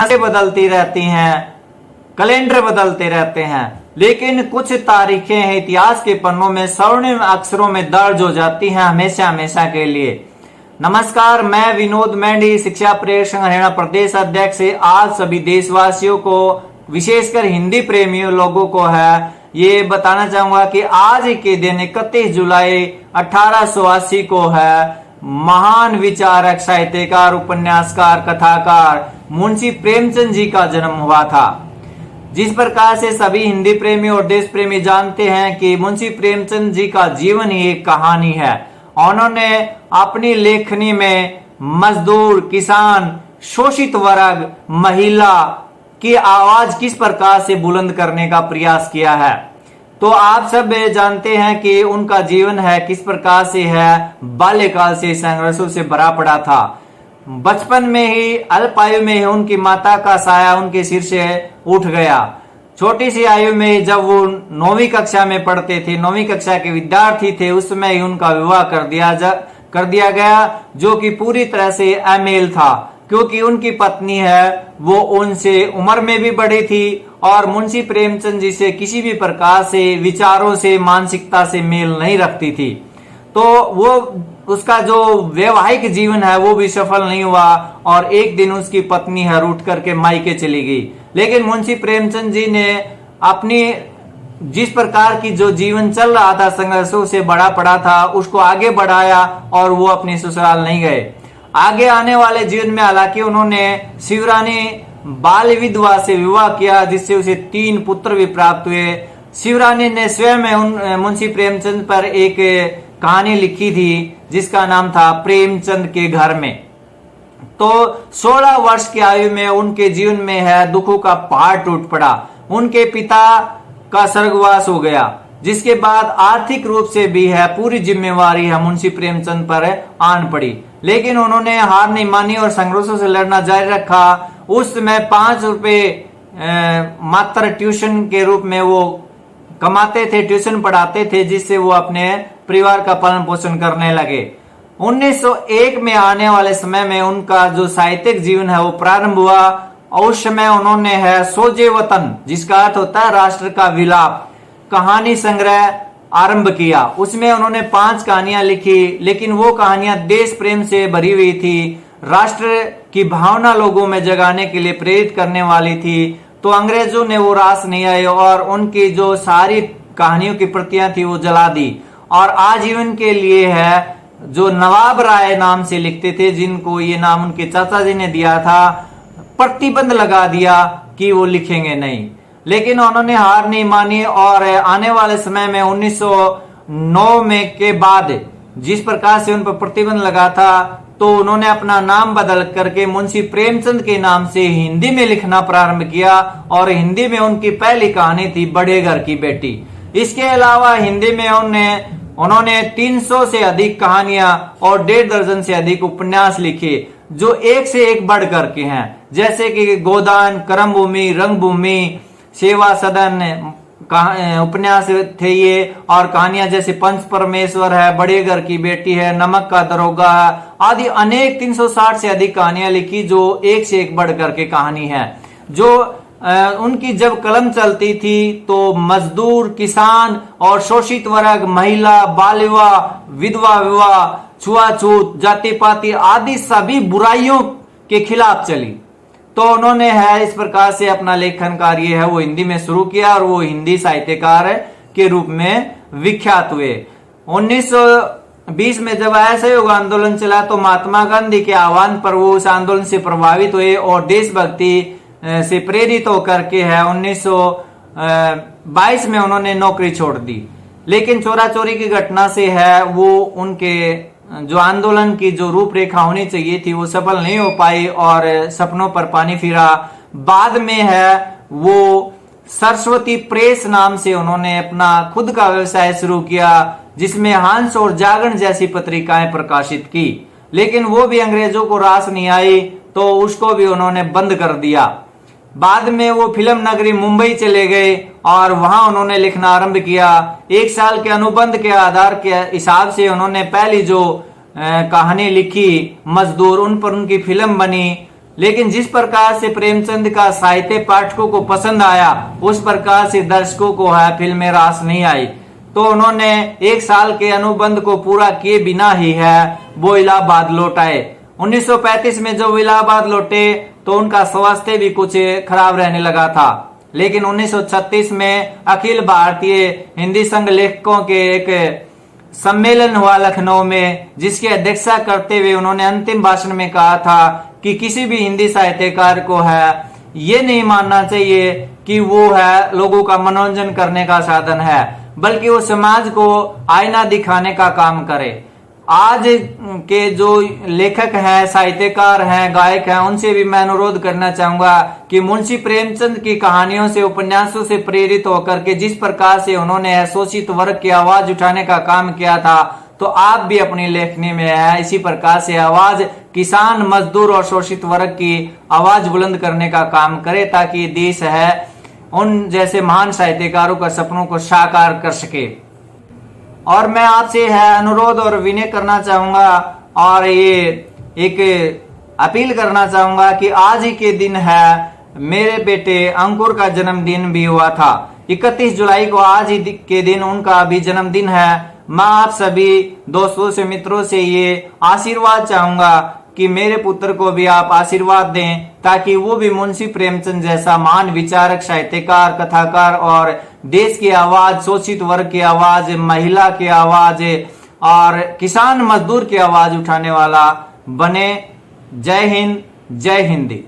बदलती रहती हैं, कैलेंडर बदलते रहते हैं, लेकिन कुछ तारीखें हैं इतिहास के पन्नों में स्वर्णिम अक्षरों में दर्ज हो जाती हैं हमेशा हमेशा के लिए। नमस्कार, मैं विनोद मेंढी, शिक्षा प्रेरक संघ हरियाणा प्रदेश अध्यक्ष। आज सभी देशवासियों को, विशेषकर हिंदी प्रेमियों लोगों को है ये बताना चाहूंगा कि आज के दिन 31 जुलाई 1880 को है महान विचारक, साहित्यकार, उपन्यासकार, कथाकार मुंशी प्रेमचंद जी का जन्म हुआ था। जिस प्रकार से सभी हिंदी प्रेमी और देश प्रेमी जानते हैं कि मुंशी प्रेमचंद जी का जीवन ही एक कहानी है। उन्होंने अपनी लेखनी में मजदूर, किसान, शोषित वर्ग, महिला की आवाज किस प्रकार से बुलंद करने का प्रयास किया है। तो आप सब जानते हैं कि उनका जीवन है किस प्रकार से है, बाल्यकाल से संघर्षों से भरा पड़ा था। बचपन में ही, अल्प आयु में ही उनकी माता का साया उनके सिर से उठ गया। छोटी सी आयु में जब वो 9वीं कक्षा में पढ़ते थे, 9वीं कक्षा के विद्यार्थी थे, उस समय ही उनका विवाह कर दिया गया, जो कि पूरी तरह से अमेल था, क्योंकि उनकी पत्नी है वो उनसे उम्र में भी बड़ी थी और मुंशी प्रेमचंद जी से किसी भी प्रकार से विचारों से, मानसिकता से मेल नहीं रखती थी। तो वो उसका जो वैवाहिक जीवन है वो भी सफल नहीं हुआ और एक दिन उसकी पत्नी है रूठ करके मायके चली गई। लेकिन मुंशी प्रेमचंद जी ने अपनी जिस प्रकार की जो जीवन चल रहा था, संघर्षों से बड़ा पड़ा था, उसको आगे बढ़ाया और वो अपने ससुराल नहीं गए। आगे आने वाले जीवन में हालांकि उन्होंने शिवरानी बाल विधवा से विवाह किया, जिससे उसे 3 पुत्र भी प्राप्त हुए। शिवरानी ने स्वयं मुंशी प्रेमचंद पर एक कहानी लिखी थी जिसका नाम था प्रेमचंद के घर में। तो 16 वर्ष की आयु में उनके जीवन में है दुखों का पहाड़ टूट पड़ा। उनके पिता का स्वर्गवास हो गया, जिसके बाद आर्थिक रूप से भी है पूरी जिम्मेवारी है मुंशी प्रेमचंद पर आन पड़ी। लेकिन उन्होंने हार नहीं मानी और संघर्षों से लड़ना जारी रखा। उस समय 5 रुपए मात्र ट्यूशन के रूप में वो कमाते थे, ट्यूशन पढ़ाते थे, जिससे वो अपने परिवार का पालन पोषण करने लगे। 1901 में आने वाले समय में उनका जो साहित्यिक जीवन है वो प्रारंभ हुआ और उस समय उन्होंने है सोजे वतन, जिसका अर्थ होता है राष्ट्र का विलाप, कहानी संग्रह आरंभ किया। उसमें उन्होंने 5 कहानियां लिखी, लेकिन वो कहानियां देश प्रेम से भरी हुई थी, राष्ट्र की भावना लोगों में जगाने के लिए प्रेरित करने वाली थी। तो अंग्रेजों ने वो रास नहीं आए और उनकी जो सारी कहानियों की प्रतियां थी वो जला दी और आजीवन के लिए है जो नवाब राय नाम से लिखते थे, जिनको ये नाम उनके चाचा जी ने दिया था, प्रतिबंध लगा दिया कि वो लिखेंगे नहीं। लेकिन उन्होंने हार नहीं मानी और आने वाले समय में 1909 में के बाद जिस प्रकार से उन पर प्रतिबंध लगा था, तो उन्होंने अपना नाम बदल करके मुंशी प्रेमचंद के नाम से हिंदी में लिखना प्रारंभ किया और हिंदी में उनकी पहली कहानी थी बड़े घर की बेटी। इसके अलावा हिंदी में उन्होंने 300 से अधिक कहानियां और 1.5 दर्जन से अधिक उपन्यास लिखे, जो एक से एक बढ़ करके हैं, जैसे कि गोदान, कर्मभूमि, रंगभूमि, सेवा सदन उपन्यास थे ये, और कहानियां जैसे पंच परमेश्वर है, बड़े घर की बेटी है, नमक का दरोगा है, आदि अनेक 360 से अधिक कहानियां लिखी, जो एक से एक बढ़ करके कहानी है। जो उनकी जब कलम चलती थी तो मजदूर, किसान और शोषित वर्ग, महिला, बाल विवाह, विधवा विवाह, छुआछूत, जाति पाति आदि सभी बुराइयों के खिलाफ चली। तो उन्होंने है इस प्रकार से अपना लेखन कार्य है वो हिंदी में शुरू किया और वो हिंदी साहित्यकार के रूप में विख्यात हुए। 1920 में जब असहयोग आंदोलन चला तो महात्मा गांधी के आह्वान पर वो उस आंदोलन से प्रभावित हुए और देशभक्ति से प्रेरित होकर के है 1922 में उन्होंने नौकरी छोड़ दी। लेकिन चोरा चोरी की घटना से है वो उनके जो आंदोलन की जो रूपरेखा होनी चाहिए थी वो सफल नहीं हो पाई और सपनों पर पानी फिरा। बाद में है वो सरस्वती प्रेस नाम से उन्होंने अपना खुद का व्यवसाय शुरू किया, जिसमें हंस और जागरण जैसी पत्रिकाएं प्रकाशित की। लेकिन वो भी अंग्रेजों को रास नहीं आई तो उसको भी उन्होंने बंद कर दिया। बाद में वो फिल्म नगरी मुंबई चले गए और वहां उन्होंने लिखना आरंभ किया। 1 साल के अनुबंध के आधार के हिसाब से उन्होंने पहली जो कहानी लिखी मजदूर, उन पर उनकी फिल्म बनी। लेकिन जिस प्रकार से प्रेमचंद का साहित्य पाठकों को पसंद आया, उस प्रकार से दर्शकों को है फिल्में रास नहीं आई। तो उन्होंने 1 साल के अनुबंध को पूरा किए बिना ही है वो इलाहाबाद लौट आए। 1935 में जब इलाहाबाद लौटे तो उनका स्वास्थ्य भी कुछ खराब रहने लगा था, लेकिन 1936 में अखिल भारतीय हिंदी संघ लेखकों के एक सम्मेलन हुआ लखनऊ में, जिसकी अध्यक्षता करते हुए उन्होंने अंतिम भाषण में कहा था कि किसी भी हिंदी साहित्यकार को है ये नहीं मानना चाहिए कि वो है लोगों का मनोरंजन करने का साधन है, बल्कि वो समाज को आईना दिखाने का काम करे। आज के जो लेखक हैं, साहित्यकार हैं, गायक हैं, उनसे भी मैं अनुरोध करना चाहूंगा कि मुंशी प्रेमचंद की कहानियों से, उपन्यासों से प्रेरित होकर के जिस प्रकार से उन्होंने शोषित वर्ग की आवाज उठाने का काम किया था, तो आप भी अपनी लेखनी में है इसी प्रकार से आवाज किसान, मजदूर और शोषित वर्ग की आवाज बुलंद करने का काम करे, ताकि देश है उन जैसे महान साहित्यकारों का सपनों को साकार कर सके। और मैं आपसे है अनुरोध और विनय करना चाहूंगा और ये एक अपील करना चाहूंगा कि आज ही के दिन है मेरे बेटे अंकुर का जन्मदिन भी हुआ था। 31 जुलाई को आज ही के दिन उनका भी जन्मदिन है। मैं आप सभी दोस्तों से, मित्रों से ये आशीर्वाद चाहूंगा कि मेरे पुत्र को भी आप आशीर्वाद दें, ताकि वो भी मुंशी प्रेमचंद जैसा महान विचारक, साहित्यकार, कथाकार और देश की आवाज, शोषित वर्ग की आवाज, महिला की आवाज और किसान मजदूर की आवाज उठाने वाला बने। जय हिंद, जय हिंदी।